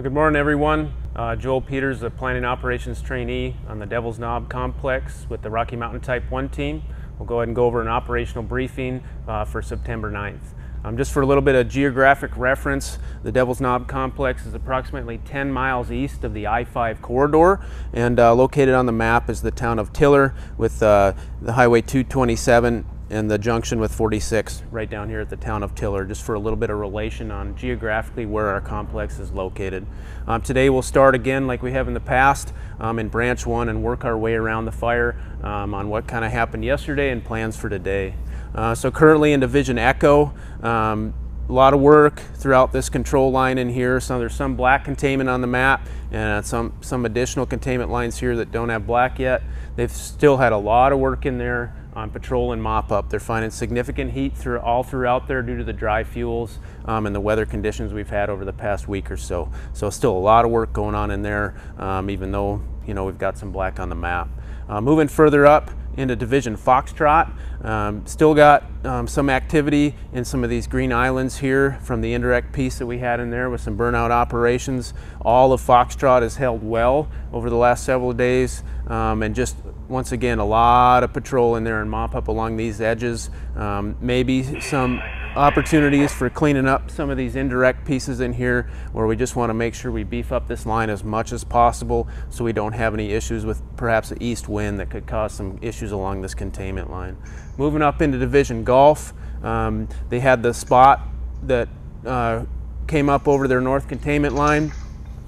Good morning, everyone. Joel Peters, a planning operations trainee on the Devil's Knob complex with the Rocky Mountain Type 1 team. We'll go ahead and go over an operational briefing for September 9th. Just for a little bit of geographic reference, the Devil's Knob complex is approximately 10 miles east of the I-5 corridor, and located on the map is the town of Tiller with the Highway 227 and the junction with 46 right down here at the town of Tiller, just for a little bit of relation on geographically where our complex is located. Today we'll start again like we have in the past in branch 1 and work our way around the fire on what kind of happened yesterday and plans for today. So currently in Division Echo, a lot of work throughout this control line in here. So there's some black containment on the map and some additional containment lines here that don't have black yet. They've still had a lot of work in there on patrol and mop up. They're finding significant heat all throughout there due to the dry fuels and the weather conditions we've had over the past week or so. So still a lot of work going on in there, even though we've got some black on the map. Moving further up into Division Foxtrot, still got some activity in some of these green islands here from the indirect piece that we had in there with some burnout operations. All of Foxtrot has held well over the last several days, and just once again a lot of patrol in there and mop up along these edges. Maybe some opportunities for cleaning up some of these indirect pieces in here where we just want to make sure we beef up this line as much as possible so we don't have any issues with perhaps the east wind that could cause some issues along this containment line. Moving up into Division Gulf, they had the spot that came up over their north containment line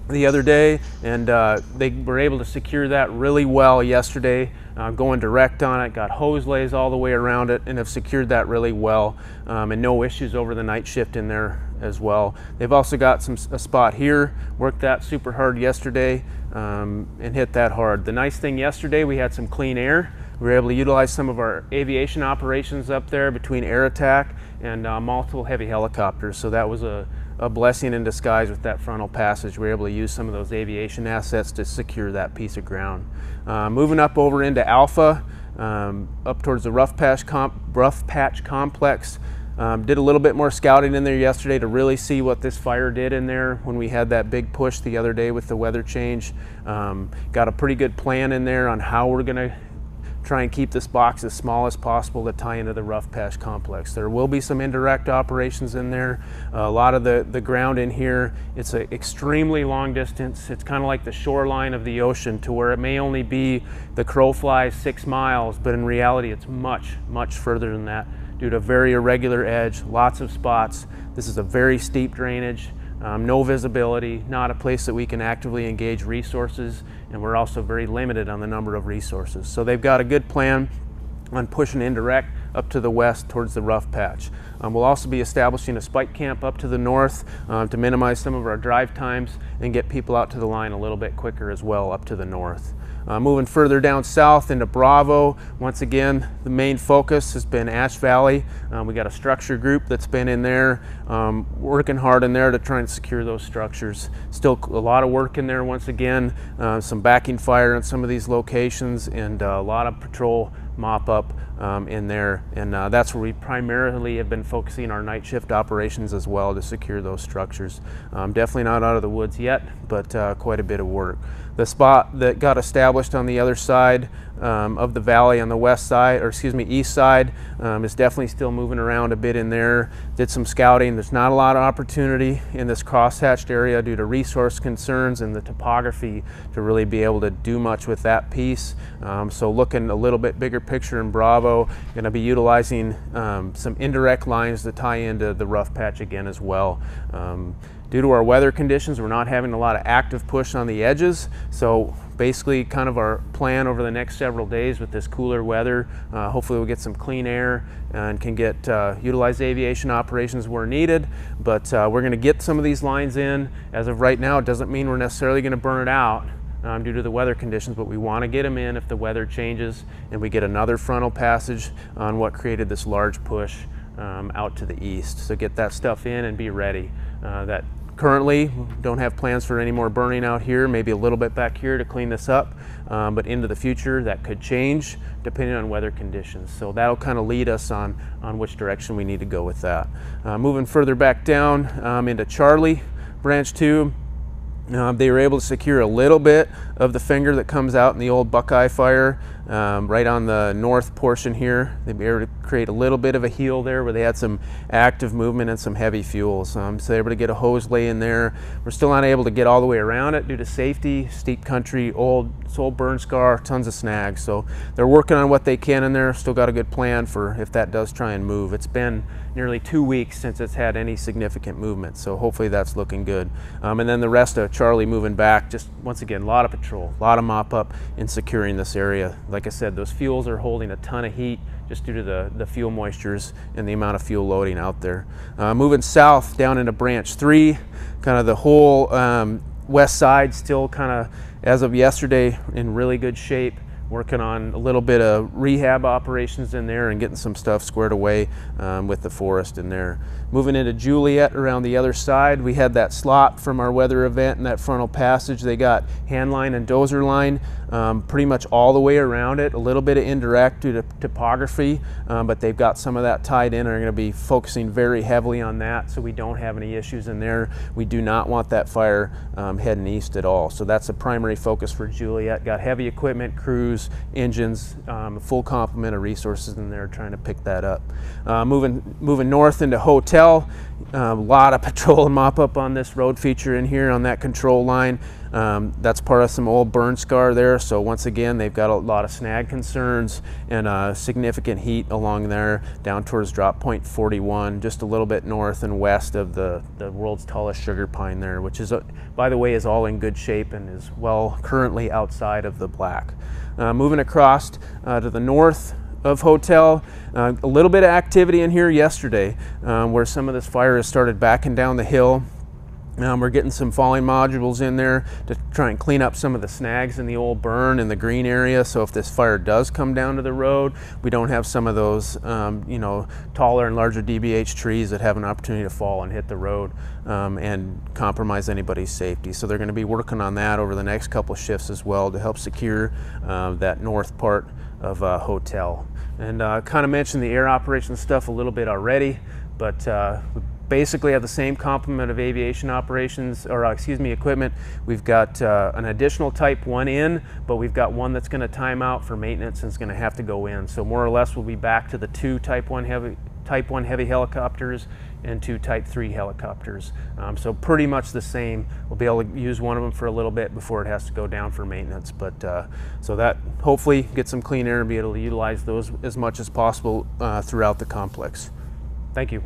the other day, and they were able to secure that really well yesterday, going direct on it, got hose lays all the way around it, and have secured that really well, and no issues over the night shift in there as well. They've also got a spot here, worked that super hard yesterday, and hit that hard. The nice thing yesterday, we had some clean air. We were able to utilize some of our aviation operations up there between air attack and multiple heavy helicopters, so that was a blessing in disguise with that frontal passage. We were able to use some of those aviation assets to secure that piece of ground. Moving up over into Alpha, up towards the Rough Patch complex. Did a little bit more scouting in there yesterday to really see what this fire did in there when we had that big push the other day with the weather change. Got a pretty good plan in there on how we're going to try and keep this box as small as possible to tie into the Rough Patch complex. There will be some indirect operations in there. A lot of the ground in here, it's an extremely long distance. It's kind of like the shoreline of the ocean, to where it may only be the crow flies 6 miles, but in reality it's much, much further than that due to very irregular edge, lots of spots. This is a very steep drainage. No visibility, not a place that we can actively engage resources, and we're also very limited on the number of resources. So they've got a good plan on pushing indirect up to the west towards the Rough Patch. We'll also be establishing a spike camp up to the north to minimize some of our drive times and get people out to the line a little bit quicker as well up to the north. Moving further down south into Bravo, once again the main focus has been Ash Valley. We got a structure group that's been in there working hard in there to try and secure those structures. Still a lot of work in there once again, some backing fire in some of these locations, and a lot of patrol mop up in there, and that's where we primarily have been focusing our night shift operations as well, to secure those structures. Definitely not out of the woods yet, but quite a bit of work. The spot that got established on the other side of the valley, on the west side, or excuse me, east side, is definitely still moving around a bit in there. Did some scouting. There's not a lot of opportunity in this crosshatched area due to resource concerns and the topography to really be able to do much with that piece. So looking a little bit bigger picture in Bravo, going to be utilizing some indirect lines to tie into the Rough Patch again as well. Due to our weather conditions, we're not having a lot of active push on the edges, so basically kind of our plan over the next several days with this cooler weather, hopefully we'll get some clean air and can get utilize aviation operations where needed, but we're going to get some of these lines in. As of right now, it doesn't mean we're necessarily going to burn it out due to the weather conditions, but we want to get them in if the weather changes and we get another frontal passage on what created this large push out to the east. So get that stuff in and be ready. That currently don't have plans for any more burning out here, maybe a little bit back here to clean this up, but into the future that could change depending on weather conditions. So that'll kind of lead us on which direction we need to go with that. Moving further back down into Charlie, branch 2, They were able to secure a little bit of the finger that comes out in the old Buckeye fire right on the north portion here. They were able to create a little bit of a heel there where they had some active movement and some heavy fuels. So they were able to get a hose lay in there. We're still not able to get all the way around it due to safety, steep country, old burn scar, tons of snags. So they're working on what they can in there. Still got a good plan for if that does try and move. It's been nearly 2 weeks since it's had any significant movement, so hopefully that's looking good. And then the rest of Charlie moving back, just once again, a lot of patrol, a lot of mop up in securing this area. Like I said, those fuels are holding a ton of heat just due to the fuel moistures and the amount of fuel loading out there. Moving south down into branch 3, kind of the whole west side still kind of, as of yesterday, in really good shape. Working on a little bit of rehab operations in there and getting some stuff squared away with the forest in there. Moving into Juliette around the other side, we had that slot from our weather event and that frontal passage. They got hand line and dozer line pretty much all the way around it. A little bit of indirect due to topography, but they've got some of that tied in and are going to be focusing very heavily on that so we don't have any issues in there. We do not want that fire heading east at all. So that's the primary focus for Juliette. Got heavy equipment, crews, engines, a full complement of resources in there trying to pick that up. Moving north into Hotel, a lot of patrol and mop up on this road feature in here on that control line. That's part of some old burn scar there, so once again they've got a lot of snag concerns and significant heat along there down towards drop point 41, just a little bit north and west of the world's tallest sugar pine there, which is by the way is all in good shape and is well currently outside of the black. Moving across to the north of Hotel, a little bit of activity in here yesterday where some of this fire has started backing down the hill. We're getting some falling modules in there to try and clean up some of the snags in the old burn in the green area, so if this fire does come down to the road, we don't have some of those you know, taller and larger DBH trees that have an opportunity to fall and hit the road and compromise anybody's safety. So they're going to be working on that over the next couple shifts as well to help secure that north part of Hotel. And kind of mentioned the air operations stuff a little bit already, but we basically have the same complement of aviation operations, or excuse me, equipment. We've got an additional Type 1 in, but we've got one that's going to time out for maintenance and is going to have to go in. So more or less we'll be back to the 2 Type 1 heavy helicopters and 2 Type 3 helicopters. So pretty much the same. We'll be able to use one of them for a little bit before it has to go down for maintenance. But so that hopefully get some clean air and be able to utilize those as much as possible throughout the complex. Thank you.